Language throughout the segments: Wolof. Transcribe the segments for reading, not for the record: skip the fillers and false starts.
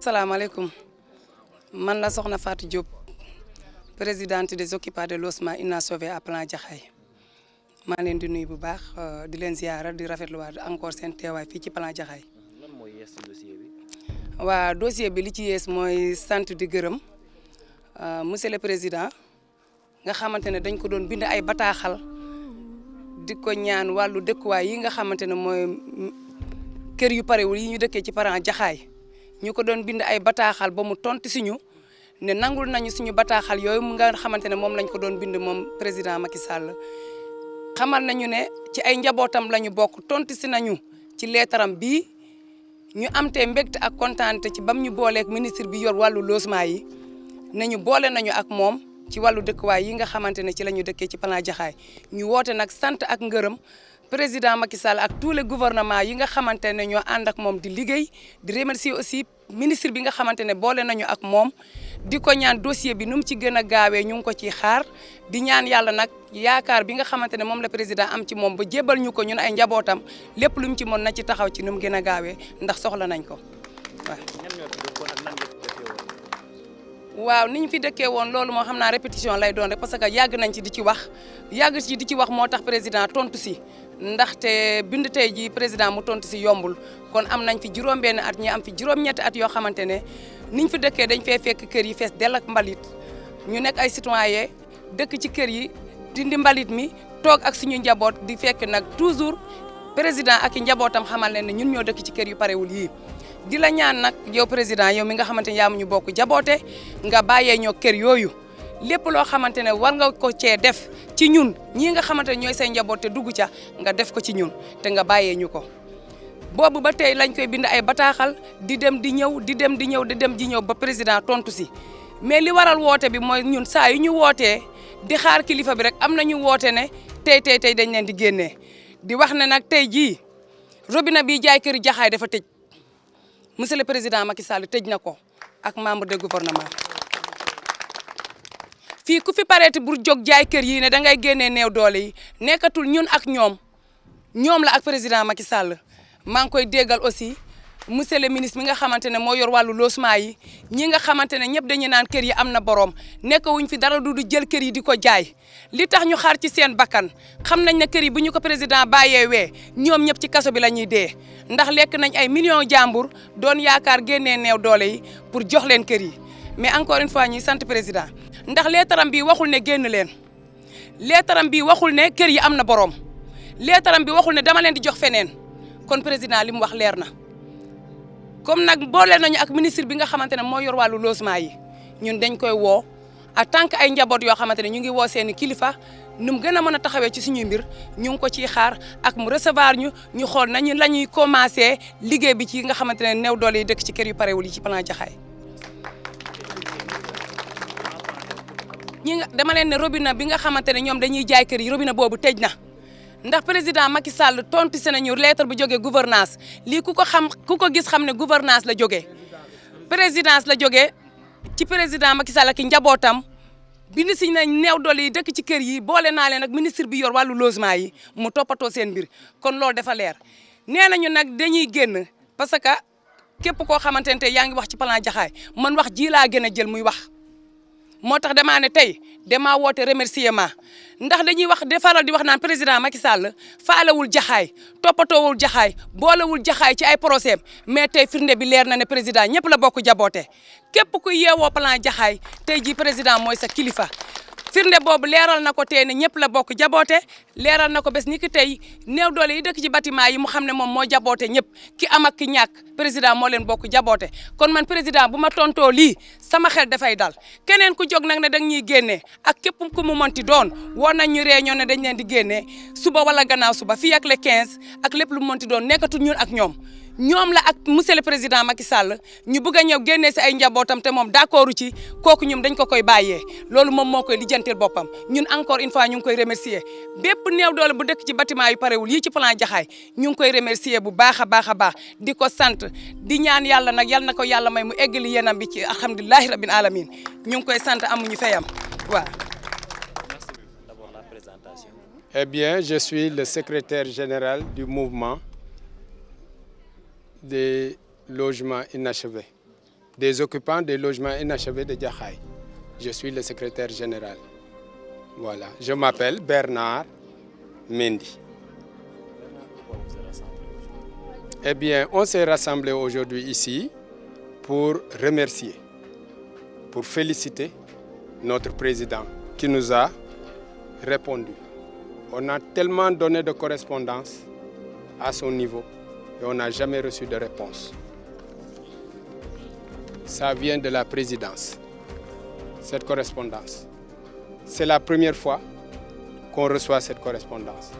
salaamaaleykum man la soxna Fatou Diop présidente des occupants de logement inachevé à Plan Jaxaay maa leen di nuyu bu baax di leen ziara di rafetluwaat encore seen teewaay fii ci Plan Jaxaay. lan mooy yees ci dossier bi. waa dossier bi li ci yees mooy sant di gërëm monsieur le président nga xamante ne dañ ko doon bind ay bataaxal di ko ñaan wàllu dëkkuwaay yi nga xamante ne mooy kër yu parewul yi ñu dëkkee ci Plan Jaxaay ñu ko doon bind ay bataaxal ba mu tontu si ñu ne nangul nañu suñu bataaxal yooyu nga xamante ne moom lañ ko doon bind moom président Macky Sall xamal nañu ne ci ay njabootam la ñu bokk tontu si nañu ci leetaram bii ñu am te mbégte ak kontaante ci bam ñu booleeg ministre bi yor wàllu logement yi nañu boole nañu ak moom ci wàllu dëkkuwaay yi nga xamante ne ci la ñu dëkkee ci Plan Jaxaay ñu woote nag sant ak ngërëm président Macky Sall ak tous les gouvernements yi nga xamante ne ñoo ànd ak moom di liggéey di remercier aussi ministre bi nga xamante ne boole nañu ak moom di ko ñaan dossier bi nu mu ci gën a gaawee ñu ngi ko ciy xaar di ñaan yàlla nag yaakaar bi nga xamante ne moom la président am ci moom ba jébal ñu ko ñun ay njabootam lépp lu mu ci mën na ci taxaw ci nu mu gën a gaawee ndax soxla nañ ko waaw ni ñu fi dëkkee woon loolu moo xam naa répétition lay doon rek parce que yàgg nañ ci di ci wax moo tax président tontu si ndaxte bind tey ji président mu tontu si yombul kon am nañ fi juróom-benn at ñi am fi juróom-ñetti at yoo xamante ne niñ fi dëkkee dañ fee fekk kër yi fees dell ak mbalit ñu nekk ay citoyen dëkk ci kër yi dindi mbalit mi toog ak suñu njaboot di fekk nag toujours président ak i njabootam xamal leen ne ñun ñoo dëkk ci kër yu parewul yii di la ñaan nag yow président yow mi nga xamante ne yaa ñu bokk jaboote nga bàyyee ñoo kër yooyu lépp loo xamante ne war nga ko cee def ci ñun ñii nga xamante ne ñooy say njaboot te dugg ca nga def ko ci ñun te nga bàyyee ñu ko boobu ba tey lañ koy bind ay bataaxal di dem di ñëw di dem di ñëw di dem di ñëw ba président tontu si mais li waral woote bi mooy ñun saa yu ñu wootee di xaar kilifa bi rek am na ñu woote ne tey dañ leen di génnee di wax ne nag tey jii robinet bi jaay kër Jaxaay dafa tëj monsieur le président Macky Sall tëj na ko ak membre de gouvernement fii ku fi pareeti bur jóg jaay kër yi ne dangay génnee néew doole yi nekkatul ñun ak ñoom la ak président Macky Sall maa ngi koy déggal aussi monsieur le ministre mi nga xamante ne moo yor wàllu logement yi ñi nga xamante ne ñëpp dañu naan kër yi am na borom nekkawuñ fi dara du jël kër yi di ko jaay li tax ñu xaar ci seen bakkan xam nañ ne kër yi bu ñu ko président bàyyeewee ñoom ñëpp ci kaso bi la ñuy dee ndax lekk nañ ay millions jàmbur doon yaakaar génnee néew doole yi pour jox leen kër yi mais encore une fois ñuy sant président ndax leetaram bi waxul ne génn leen leetaram bi waxul ne kër yi am na borom leetaram bi waxul ne dama leen di jox feneen kon président li mu wax leer na comme nag boole nañu ak ministre bi nga xamante ne moo yor wàllu logement yi ñun dañ koy woo en tant que ay njaboot yoo xamante ne ñu ngi woo seeni kilifa nu mu gën a mën a taxawee ci suñuy mbir ñu ngi ko ciy xaar ak mu recevoir ñu xool nañu la ñuy commencé liggéey bi ci nga xamante ne néew doole yi dëkk ci kër yu parewul yi ci Plan Jaxaay dama leen ne robinet bi nga xamante ne ñoom dañuy jaay kër yi robinet boobu tëj na ndax président Macky Sall tontu si nañu lettre bu jógee gouvernance lii ku ko gis xam ne gouvernance la jógee présidence la jógee ci président Macky Sall ak njabootam bind si nañ néew doole yi dëkk ci kër yi boole naa leen ak ministre bi yor wàllu logement yi mu toppatoo seen mbir kon loolu dafa leer nee nañu nag dañuy génn parce que képp koo xamante ne tey yaa ngi wax ci Plan Jaxaay man wax ji laa gën a jël muy wax moo tax damaa ne tey damaa woote remerciement ndax dañuy wax faral di wax naan président Macky Sall faalewul Jaxaay toppatoowul Jaxaay boolewul Jaxaay ci ay procès mais tey firnde bi leer na ne président ñëpp la bokk jaboote képp ku yeewoo Plan Jaxaay tey jii président mooy sa kilifa firnde boobu leeral na ko tey ne ñëpp la bokk jaboote leeral na ko bés ni ki tey néew doole yi dëkk ci bâtiment yi mu xam ne moom moo jaboote ñëpp ki am ak ki ñàkk président moo leen bokk jaboote kon man président bu ma tontoo lii sama xel dafay dal keneen ku jóg nag ne dañ ñuy génnee ak képp ku mu monti doon woon nañ ñu réunion ne dañ leen di génnee suba wala gannaaw suba fii ak le 15 ak lépp lu mu monti doon nekkatul ñun ak ñoom la ak monsieur le président Macky Sall ñu bëgg a ñëw génnee si ay njabootam te moom d'accordu ci kooku ñoom dañ ko koy bàyyee loolu moom moo koy lijjantil boppam ñun encore une fois ñu ngi koy remercier bépp néew doole bu dëkk ci bâtiment yu parewul yii ci Plan Jaxaay ñu ngi koy remercier bu baax a baax a baax di ko sant di ñaan yàlla nag yal na ko yàlla may mu eggali yéenam bi ci alhamdulilahi rabbil alamin ñu ngi koy sant amuñu fayam waaw. D'abord la présentation. Eh bien, je suis le secrétaire général du mouvement des logements inachevés des occupants des logements inachevés de Jaxaay. Je suis le secrétaire général. Voilà, je m'appelle Bernard Mendy. Pourquoi vous êtes rassemblés aujourd'hui? Eh bien, on s'est rassemblés aujourd'hui ici pour remercier, pour féliciter notre président qui nous a répondu. On a tellement donné de correspondance à son niveau et on n'a jamais reçu de réponse. Ça vient de la présidence, cette correspondance. C'est la première fois qu'on reçoit cette correspondance.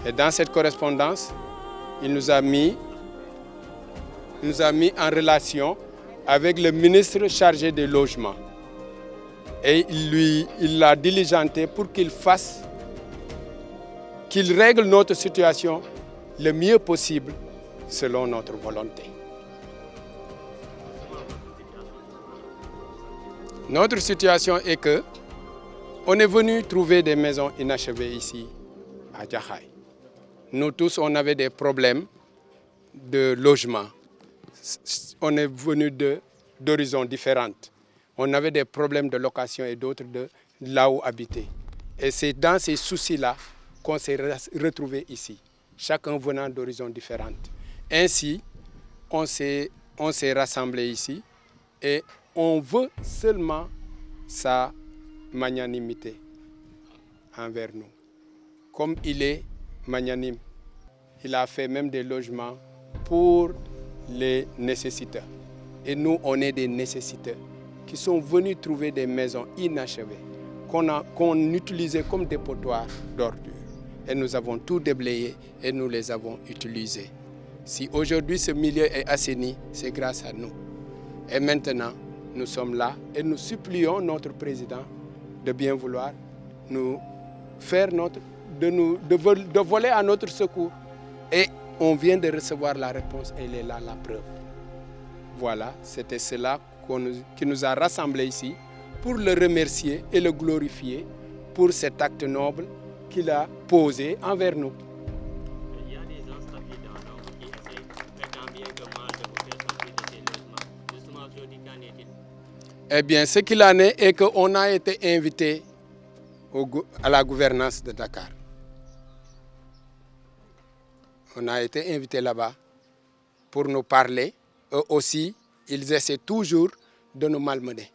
Et dans cette correspondance, il nous a mis en relation avec le ministre chargé des logements. Et il l'a diligenté pour qu'il règle notre situation le mieux possible selon notre volonté. Notre situation est que on est venu trouver des maisons inachevées ici à Jaxaay. Nous tous, on avait des problèmes de logement. On est venu d'horizons différentes. On avait des problèmes de location et d'autres de là où habiter. Et c'est dans ces soucis-là qu'on s'est retrouvés ici, chacun venant d'horizons différentes. Ainsi, on s'est rassemblés ici et on veut seulement sa magnanimité envers nous. Comme il est magnanime, il a fait même des logements pour les nécessiteux. Et nous, on est des nécessiteux qui sont venus trouver des maisons inachevées qu'on utilisait comme dépotoir d'ordures. Et nous avons tout déblayé et nous les avons utilisés. Si aujourd'hui ce milieu est assaini, c'est grâce à nous. Et maintenant, nous sommes là et nous supplions notre président de bien vouloir nous faire de voler à notre secours. Et on vient de recevoir la réponse et elle est là, la preuve. Voilà, c'était cela qui nous a rassemblés ici pour le remercier et le glorifier pour cet acte noble qu'il a posé envers nous. Il y a des instabilités dans nombre qui essayent tant bien que mal de vous faire sortir de ces logements. Justement, aujourd'hui, qu'en est-il? Eh bien, ce qu'il en est qu'on a été invité à la gouvernance de Dakar. On a été invité là-bas pour nous parler. Eux aussi, ils essaient toujours de nous malmener.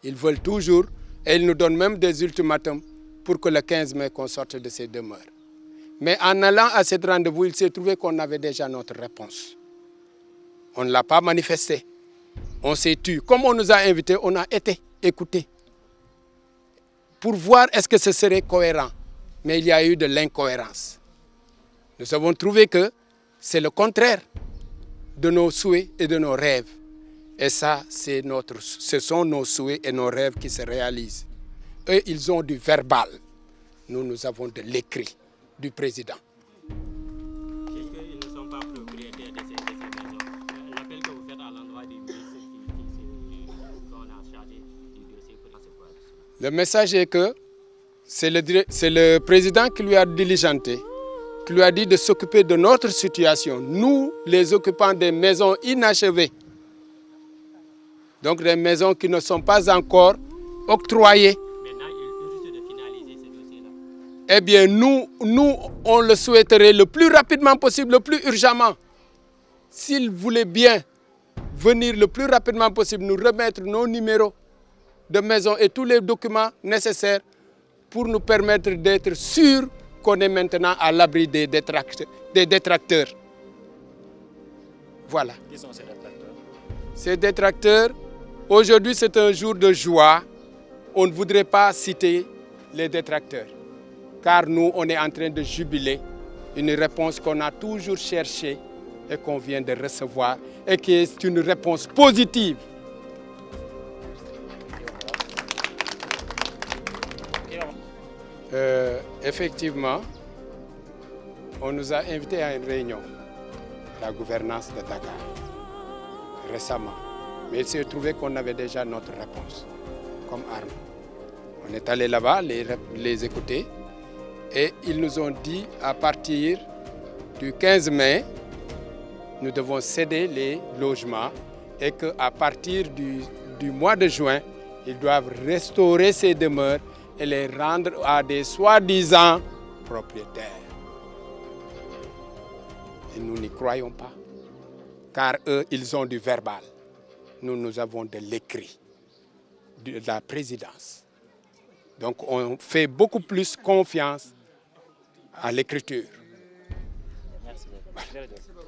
Ils veulent toujours, et ils nous donnent même des ultimatums pour que le 15 mai, qu'on sorte de ces demeures. Mais en allant à ce rendez-vous, il s'est trouvé qu'on avait déjà notre réponse. On ne l'a pas manifesté. On s'est tu. Comme on nous a invités, on a été écoutés pour voir est-ce que ce serait cohérent. Mais il y a eu de l'incohérence. Nous avons trouvé que c'est le contraire de nos souhaits et de nos rêves. Et ça, ce sont nos souhaits et nos rêves qui se réalisent. Eux, ils ont du verbal. Nous avons de l'écrit du président. Ils ne sont pas propriétaires de ces maisons. L'appel que vous faites à l'endroit du ministre qu'on a chargé du dossier pour c'est quoi? Le message est que c'est le président qui lui a diligenté, qui lui a dit de s'occuper de notre situation, nous, les occupants des maisons inachevées. Donc des maisons qui ne sont pas encore octroyées. Maintenant, il risque de finaliser ce dossier-là. Eh bien, nous, on le souhaiterait le plus rapidement possible, le plus urgemment. S'il voulait bien venir le plus rapidement possible, nous remettre nos numéros de maison et tous les documents nécessaires pour nous permettre d'être sûrs qu'on est maintenant à l'abri des détracteurs. Voilà. Qui sont ces détracteurs? Ces détracteurs, aujourd'hui c'est un jour de joie. On ne voudrait pas citer les détracteurs. Car nous, on est en train de jubiler une réponse qu'on a toujours cherchée et qu'on vient de recevoir et qui est une réponse positive. Effectivement, on nous a invités à une réunion à la gouvernance de Dakar récemment. Mais il s'est trouvé qu'on avait déjà notre réponse comme arme. On est allé là-bas les écouter et ils nous ont dit à partir du 15 mai, nous devons céder les logements et qu'à partir du mois de juin, ils doivent restaurer ces demeures et les rendre à des soi-disant propriétaires. Et nous n'y croyons pas, car eux, ils ont du verbal. Nous, nous avons de l'écrit, de la présidence. Donc on fait beaucoup plus confiance à l'écriture. Merci beaucoup.